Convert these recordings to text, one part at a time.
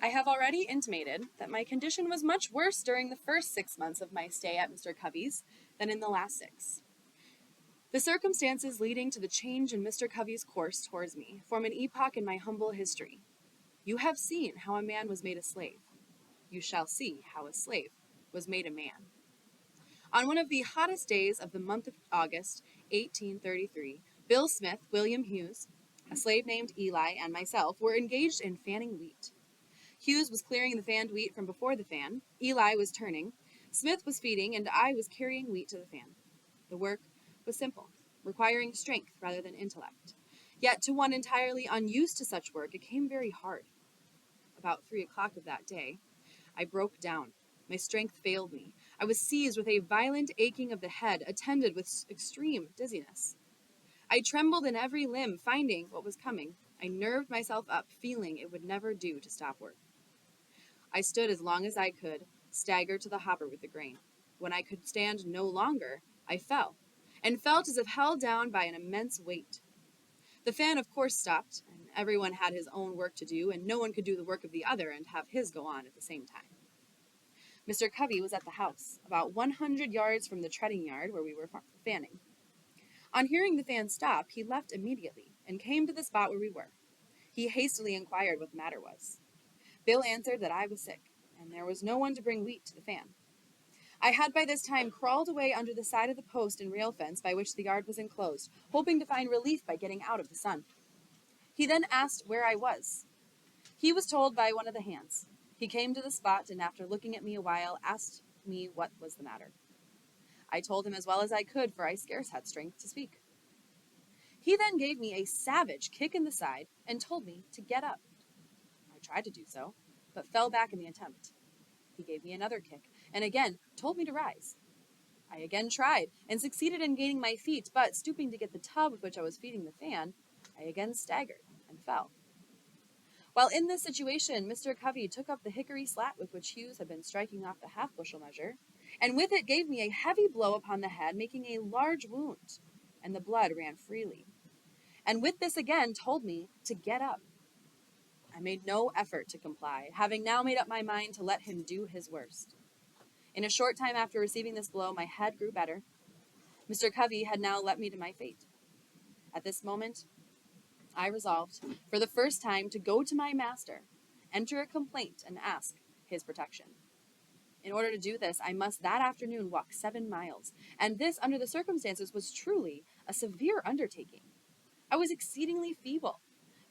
I have already intimated that my condition was much worse during the first 6 months of my stay at Mr. Covey's than in the last 6. The circumstances leading to the change in Mr. Covey's course towards me form an epoch in my humble history. You have seen how a man was made a slave. You shall see how a slave was made a man. On one of the hottest days of the month of August, 1833, Bill Smith, William Hughes, a slave named Eli, and myself were engaged in fanning wheat. Hughes was clearing the fanned wheat from before the fan, Eli was turning, Smith was feeding, and I was carrying wheat to the fan. The work was simple, requiring strength rather than intellect. Yet to one entirely unused to such work, it came very hard. About 3 o'clock of that day, I broke down. My strength failed me. I was seized with a violent aching of the head, attended with extreme dizziness. I trembled in every limb, finding what was coming. I nerved myself up, feeling it would never do to stop work. I stood as long as I could, staggered to the hopper with the grain. When I could stand no longer, I fell, and felt as if held down by an immense weight. The fan, of course, stopped, and everyone had his own work to do, and no one could do the work of the other and have his go on at the same time. Mr. Covey was at the house, about 100 yards from the treading yard where we were fanning. On hearing the fan stop, he left immediately and came to the spot where we were. He hastily inquired what the matter was. Bill answered that I was sick, and there was no one to bring wheat to the fan. I had by this time crawled away under the side of the post and rail fence by which the yard was enclosed, hoping to find relief by getting out of the sun. He then asked where I was. He was told by one of the hands. He came to the spot and, after looking at me a while, asked me what was the matter. I told him as well as I could, for I scarce had strength to speak. He then gave me a savage kick in the side and told me to get up. I tried to do so, but fell back in the attempt. He gave me another kick, and again told me to rise. I again tried, and succeeded in gaining my feet, but, stooping to get the tub with which I was feeding the fan, I again staggered and fell. While in this situation, Mr. Covey took up the hickory slat with which Hughes had been striking off the half-bushel measure, and with it gave me a heavy blow upon the head, making a large wound, and the blood ran freely. And with this again told me to get up. I made no effort to comply, having now made up my mind to let him do his worst. In a short time after receiving this blow, my head grew better. Mr. Covey had now let me to my fate. At this moment, I resolved, for the first time, to go to my master, enter a complaint, and ask his protection. In order to do this, I must that afternoon walk 7 miles, and this, under the circumstances, was truly a severe undertaking. I was exceedingly feeble,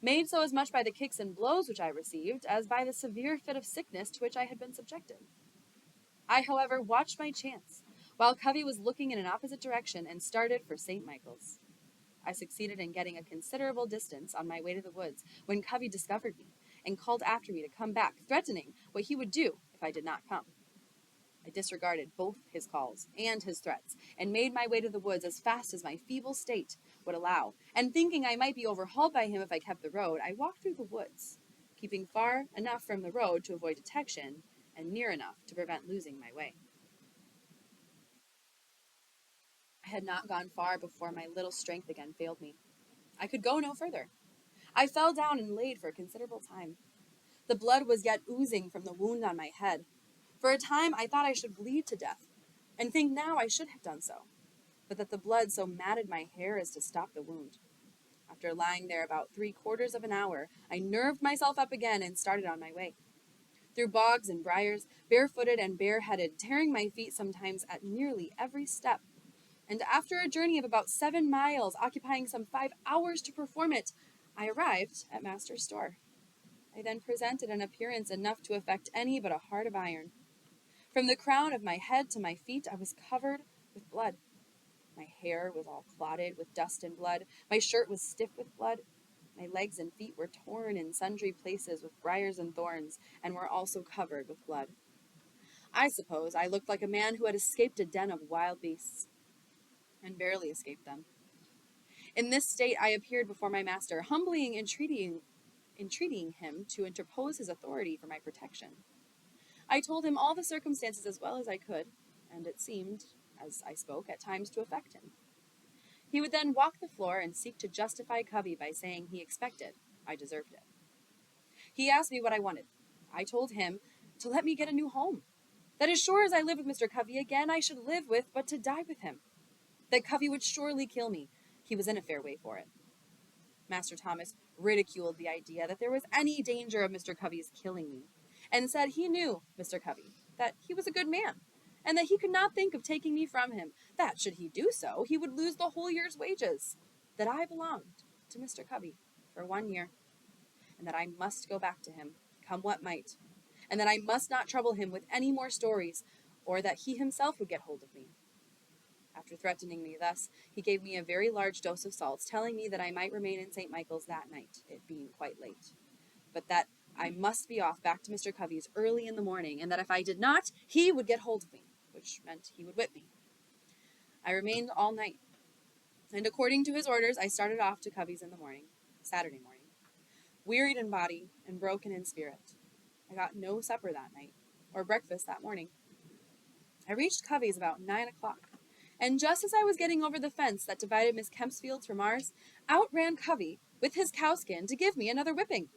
made so as much by the kicks and blows which I received as by the severe fit of sickness to which I had been subjected. I, however, watched my chance, while Covey was looking in an opposite direction, and started for St. Michael's. I succeeded in getting a considerable distance on my way to the woods when Covey discovered me and called after me to come back, threatening what he would do if I did not come. I disregarded both his calls and his threats, and made my way to the woods as fast as my feeble state would allow, and thinking I might be overhauled by him if I kept the road, I walked through the woods, keeping far enough from the road to avoid detection, and near enough to prevent losing my way. I had not gone far before my little strength again failed me. I could go no further. I fell down and laid for a considerable time. The blood was yet oozing from the wound on my head. For a time I thought I should bleed to death, and think now I should have done so, but that the blood so matted my hair as to stop the wound. After lying there about 3/4 of an hour, I nerved myself up again and started on my way. Through bogs and briars, barefooted and bareheaded, tearing my feet sometimes at nearly every step, and after a journey of about 7 miles, occupying some 5 hours to perform it, I arrived at Master's store. I then presented an appearance enough to affect any but a heart of iron. From the crown of my head to my feet, I was covered with blood. My hair was all clotted with dust and blood. My shirt was stiff with blood. My legs and feet were torn in sundry places with briars and thorns, and were also covered with blood. I suppose I looked like a man who had escaped a den of wild beasts, and barely escaped them. In this state I appeared before my master, humbly entreating him to interpose his authority for my protection. I told him all the circumstances as well as I could, and it seemed, as I spoke, at times to affect him. He would then walk the floor and seek to justify Covey by saying he expected I deserved it. He asked me what I wanted. I told him to let me get a new home, that as sure as I lived with Mr. Covey again, I should live with but to die with him, that Covey would surely kill me. He was in a fair way for it. Master Thomas ridiculed the idea that there was any danger of Mr. Covey's killing me, and said he knew Mr. Covey, that he was a good man, and that he could not think of taking me from him, that should he do so, he would lose the whole year's wages, that I belonged to Mr. Covey for 1 year, and that I must go back to him, come what might, and that I must not trouble him with any more stories, or that he himself would get hold of me. After threatening me thus, he gave me a very large dose of salts, telling me that I might remain in St. Michael's that night, it being quite late, but that I must be off back to Mr. Covey's early in the morning, and that if I did not, he would get hold of me, which meant he would whip me. I remained all night, and according to his orders, I started off to Covey's in the morning, Saturday morning, wearied in body and broken in spirit. I got no supper that night, or breakfast that morning. I reached Covey's about 9 o'clock, and just as I was getting over the fence that divided Miss Kemp's fields from ours, out ran Covey with his cowskin to give me another whipping.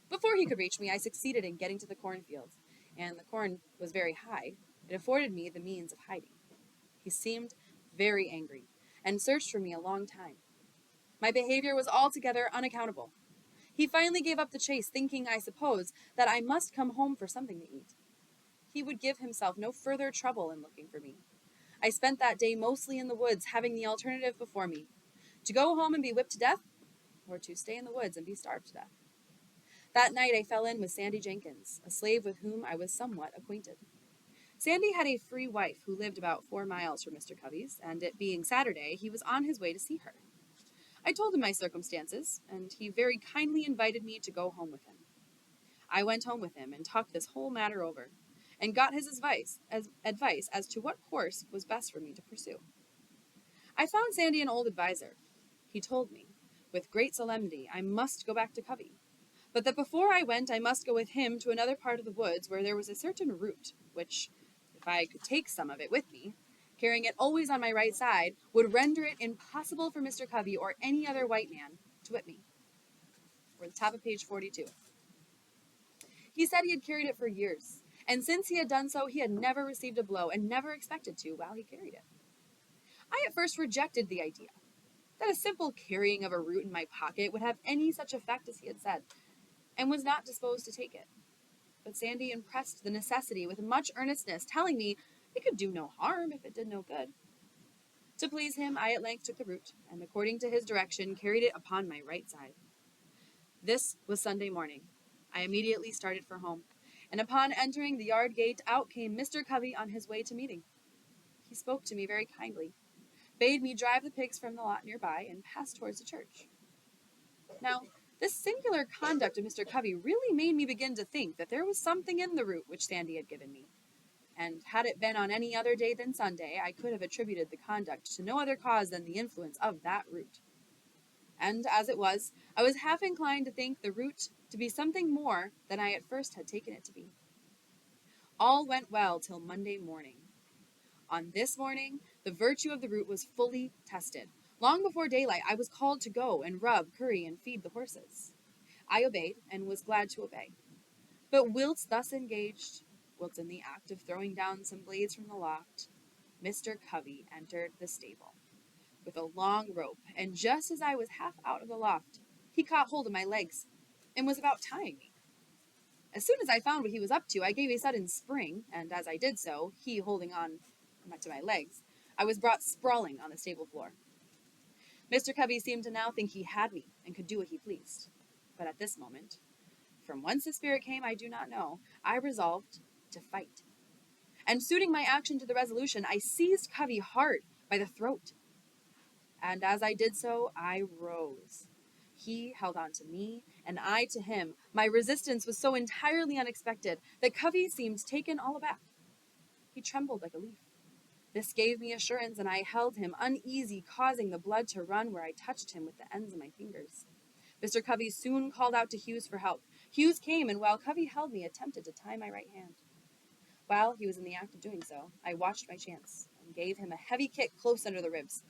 Before he could reach me, I succeeded in getting to the cornfield, and the corn was very high. It afforded me the means of hiding. He seemed very angry, and searched for me a long time. My behavior was altogether unaccountable. He finally gave up the chase, thinking, I suppose, that I must come home for something to eat. He would give himself no further trouble in looking for me. I spent that day mostly in the woods, having the alternative before me, to go home and be whipped to death, or to stay in the woods and be starved to death. That night I fell in with Sandy Jenkins, a slave with whom I was somewhat acquainted. Sandy had a free wife who lived about 4 miles from Mr. Covey's, and it being Saturday, he was on his way to see her. I told him my circumstances, and he very kindly invited me to go home with him. I went home with him and talked this whole matter over, and got his advice as to what course was best for me to pursue. I found Sandy an old adviser. He told me, with great solemnity, I must go back to Covey, but that before I went I must go with him to another part of the woods where there was a certain root, which, if I could take some of it with me, carrying it always on my right side, would render it impossible for Mr. Covey or any other white man to whip me. We're at the top of page 42. He said he had carried it for years, and since he had done so, he had never received a blow and never expected to while he carried it. I at first rejected the idea that a simple carrying of a root in my pocket would have any such effect as he had said, and was not disposed to take it. But Sandy impressed the necessity with much earnestness, telling me it could do no harm if it did no good. To please him, I at length took the root, and according to his direction, carried it upon my right side. This was Sunday morning. I immediately started for home, and upon entering the yard gate, out came Mr. Covey on his way to meeting. He spoke to me very kindly, bade me drive the pigs from the lot nearby, and pass towards the church. Now, this singular conduct of Mr. Covey really made me begin to think that there was something in the root which Sandy had given me, and had it been on any other day than Sunday, I could have attributed the conduct to no other cause than the influence of that root. And as it was, I was half inclined to think the root to be something more than I at first had taken it to be. All went well till Monday morning. On this morning, the virtue of the root was fully tested. Long before daylight, I was called to go and rub, curry, and feed the horses. I obeyed, and was glad to obey. But whilst thus engaged, whilst in the act of throwing down some blades from the loft, Mr. Covey entered the stable with a long rope, and just as I was half out of the loft, he caught hold of my legs, and was about tying me. As soon as I found what he was up to, I gave a sudden spring, and as I did so, he holding on to my legs, I was brought sprawling on the stable floor. Mr. Covey seemed to now think he had me, and could do what he pleased. But at this moment, from whence the spirit came I do not know, I resolved to fight. And suiting my action to the resolution, I seized Covey hard by the throat. And as I did so, I rose. He held on to me, and I to him. My resistance was so entirely unexpected that Covey seemed taken all aback. He trembled like a leaf. This gave me assurance, and I held him, uneasy, causing the blood to run where I touched him with the ends of my fingers. Mr. Covey soon called out to Hughes for help. Hughes came, and while Covey held me, attempted to tie my right hand. While he was in the act of doing so, I watched my chance, and gave him a heavy kick close under the ribs.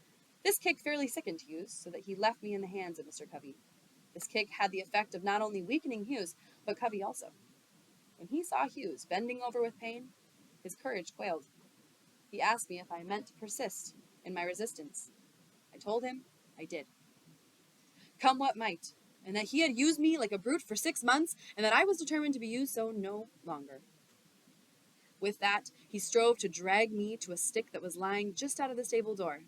This kick fairly sickened Hughes, so that he left me in the hands of Mr. Covey. This kick had the effect of not only weakening Hughes, but Covey also. When he saw Hughes bending over with pain, his courage quailed. He asked me if I meant to persist in my resistance. I told him I did. Come what might, and that he had used me like a brute for 6 months, and that I was determined to be used so no longer. With that, he strove to drag me to a stick that was lying just out of the stable door.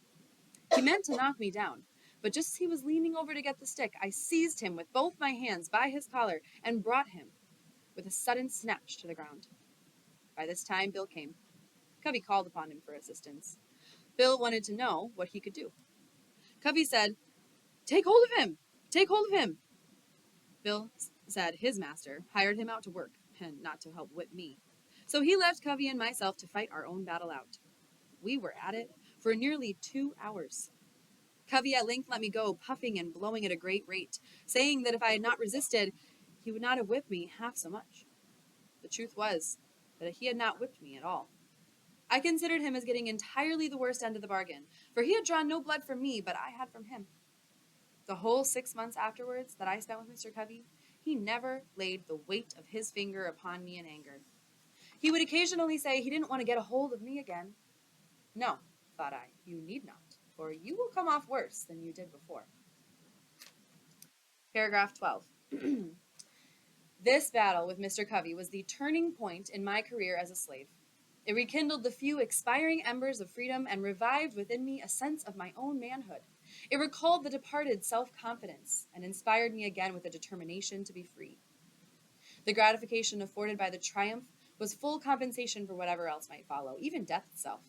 He meant to knock me down, but just as he was leaning over to get the stick, I seized him with both my hands by his collar and brought him, with a sudden snatch, to the ground. By this time, Bill came. Covey called upon him for assistance. Bill wanted to know what he could do. Covey said, "Take hold of him! Take hold of him!" Bill said his master hired him out to work, and not to help whip me. So he left Covey and myself to fight our own battle out. We were at it for nearly 2 hours. Covey at length let me go, puffing and blowing at a great rate, saying that if I had not resisted, he would not have whipped me half so much. The truth was that he had not whipped me at all. I considered him as getting entirely the worst end of the bargain, for he had drawn no blood from me, but I had from him. The whole 6 months afterwards that I spent with Mr. Covey, he never laid the weight of his finger upon me in anger. He would occasionally say he didn't want to get a hold of me again. No, thought I, you need not, for you will come off worse than you did before. Paragraph 12. This battle with Mr. Covey was the turning point in my career as a slave. It rekindled the few expiring embers of freedom and revived within me a sense of my own manhood. It recalled the departed self-confidence and inspired me again with a determination to be free. The gratification afforded by the triumph was full compensation for whatever else might follow, even death itself.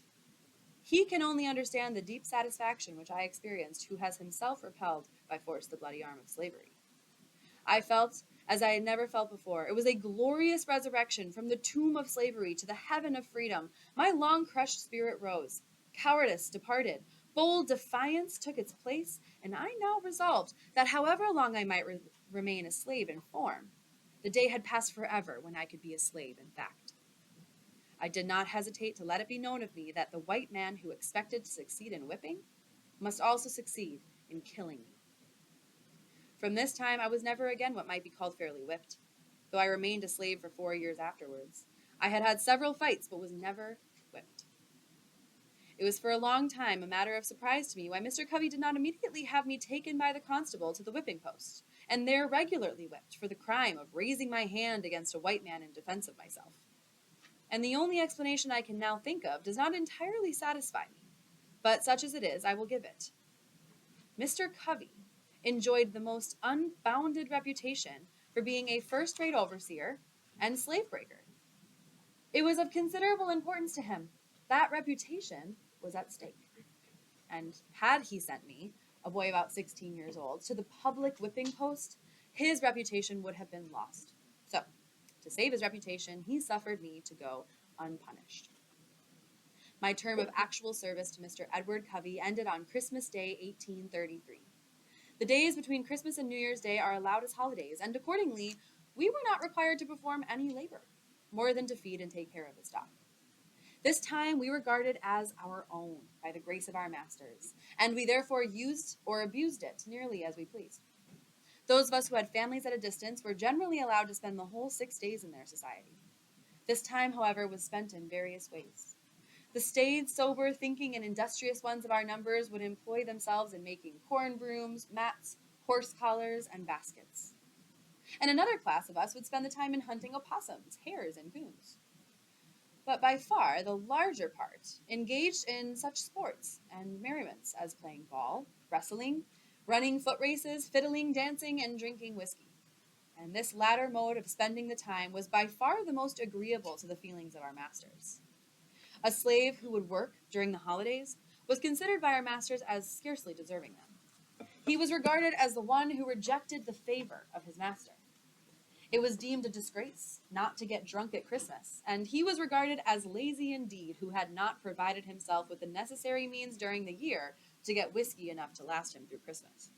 He can only understand the deep satisfaction which I experienced who has himself repelled by force the bloody arm of slavery. I felt as I had never felt before. It was a glorious resurrection from the tomb of slavery to the heaven of freedom. My long-crushed spirit rose. Cowardice departed. Bold defiance took its place, and I now resolved that however long I might remain a slave in form, the day had passed forever when I could be a slave in fact. I did not hesitate to let it be known of me that the white man who expected to succeed in whipping must also succeed in killing me. From this time, I was never again what might be called fairly whipped, though I remained a slave for 4 years afterwards. I had had several fights, but was never whipped. It was for a long time a matter of surprise to me why Mr. Covey did not immediately have me taken by the constable to the whipping post, and there regularly whipped for the crime of raising my hand against a white man in defense of myself. And the only explanation I can now think of does not entirely satisfy me, but such as it is, I will give it. Mr. Covey enjoyed the most unbounded reputation for being a first-rate overseer and slave breaker. It was of considerable importance to him. That reputation was at stake. And had he sent me, a boy about 16 years old, to the public whipping post, his reputation would have been lost. So, to save his reputation, he suffered me to go unpunished. My term of actual service to Mr. Edward Covey ended on Christmas Day, 1833. The days between Christmas and New Year's Day are allowed as holidays, and accordingly, we were not required to perform any labor, more than to feed and take care of the stock. This time we were regarded as our own by the grace of our masters, and we therefore used or abused it nearly as we pleased. Those of us who had families at a distance were generally allowed to spend the whole 6 days in their society. This time, however, was spent in various ways. The staid, sober, thinking, and industrious ones of our numbers would employ themselves in making corn brooms, mats, horse collars, and baskets. And another class of us would spend the time in hunting opossums, hares, and coons. But by far the larger part engaged in such sports and merriments as playing ball, wrestling, running foot races, fiddling, dancing, and drinking whiskey. And this latter mode of spending the time was by far the most agreeable to the feelings of our masters. A slave who would work during the holidays was considered by our masters as scarcely deserving them. He was regarded as the one who rejected the favor of his master. It was deemed a disgrace not to get drunk at Christmas, and he was regarded as lazy indeed who had not provided himself with the necessary means during the year to get whiskey enough to last him through Christmas.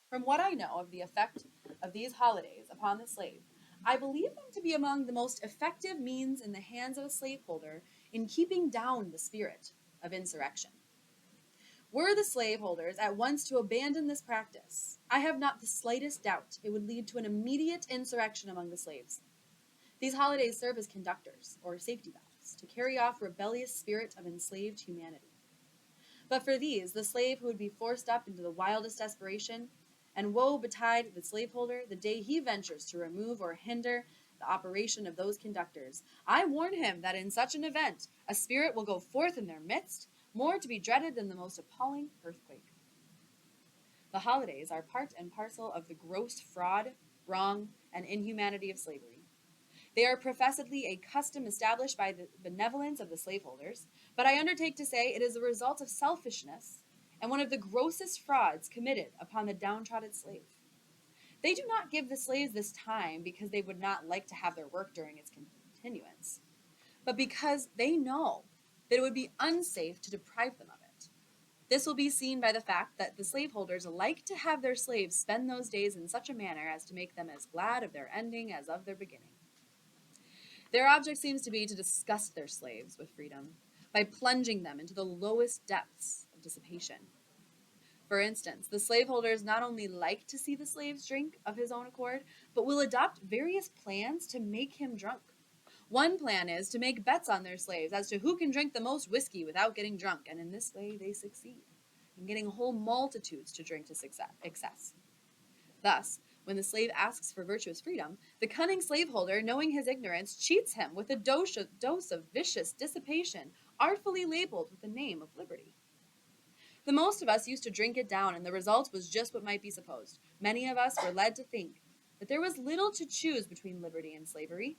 From what I know of the effect of these holidays upon the slave, I believe them to be among the most effective means in the hands of a slaveholder in keeping down the spirit of insurrection. Were the slaveholders at once to abandon this practice, I have not the slightest doubt it would lead to an immediate insurrection among the slaves. These holidays serve as conductors, or safety valves, to carry off rebellious spirit of enslaved humanity. But for these, the slave who would be forced up into the wildest desperation, and woe betide the slaveholder the day he ventures to remove or hinder the operation of those conductors, I warn him that in such an event a spirit will go forth in their midst, more to be dreaded than the most appalling earthquake. The holidays are part and parcel of the gross fraud, wrong, and inhumanity of slavery. They are professedly a custom established by the benevolence of the slaveholders, but I undertake to say it is a result of selfishness and one of the grossest frauds committed upon the downtrodden slave. They do not give the slaves this time because they would not like to have their work during its continuance, but because they know that it would be unsafe to deprive them of it. This will be seen by the fact that the slaveholders like to have their slaves spend those days in such a manner as to make them as glad of their ending as of their beginning. Their object seems to be to disgust their slaves with freedom by plunging them into the lowest depths of dissipation. For instance, the slaveholders not only like to see the slaves drink of his own accord, but will adopt various plans to make him drunk. One plan is to make bets on their slaves as to who can drink the most whiskey without getting drunk, and in this way they succeed in getting whole multitudes to drink to excess. Thus, when the slave asks for virtuous freedom, the cunning slaveholder, knowing his ignorance, cheats him with a dose of vicious dissipation, artfully labeled with the name of liberty. The most of us used to drink it down, and the result was just what might be supposed. Many of us were led to think that there was little to choose between liberty and slavery.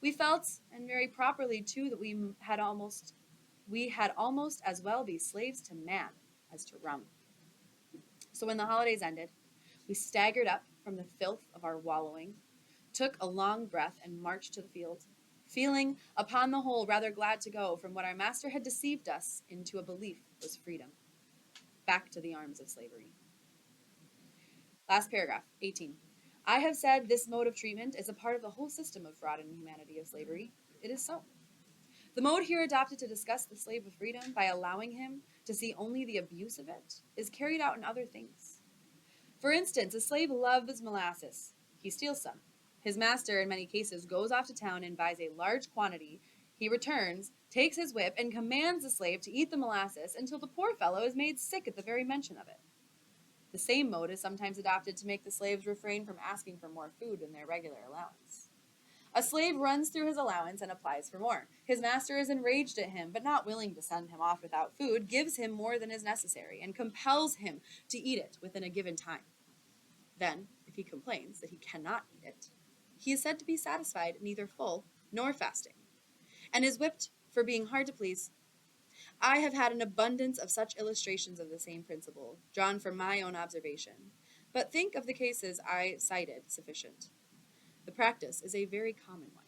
We felt, and very properly too, that we had almost as well be slaves to man as to rum. So when the holidays ended, we staggered up from the filth of our wallowing, took a long breath, and marched to the field, feeling, upon the whole, rather glad to go from what our master had deceived us into a belief was freedom, back to the arms of slavery. Last paragraph, 18. I have said this mode of treatment is a part of the whole system of fraud and inhumanity of slavery. It is so. The mode here adopted to discuss the slave with freedom by allowing him to see only the abuse of it is carried out in other things. For instance, a slave loves molasses. He steals some. His master, in many cases, goes off to town and buys a large quantity. He returns, takes his whip, and commands the slave to eat the molasses until the poor fellow is made sick at the very mention of it. The same mode is sometimes adopted to make the slaves refrain from asking for more food than their regular allowance. A slave runs through his allowance and applies for more. His master is enraged at him, but not willing to send him off without food, gives him more than is necessary, and compels him to eat it within a given time. Then, if he complains that he cannot eat it, he is said to be satisfied, neither full nor fasting, and is whipped for being hard to please. I have had an abundance of such illustrations of the same principle, drawn from my own observation, but think of the cases I cited sufficient. The practice is a very common one.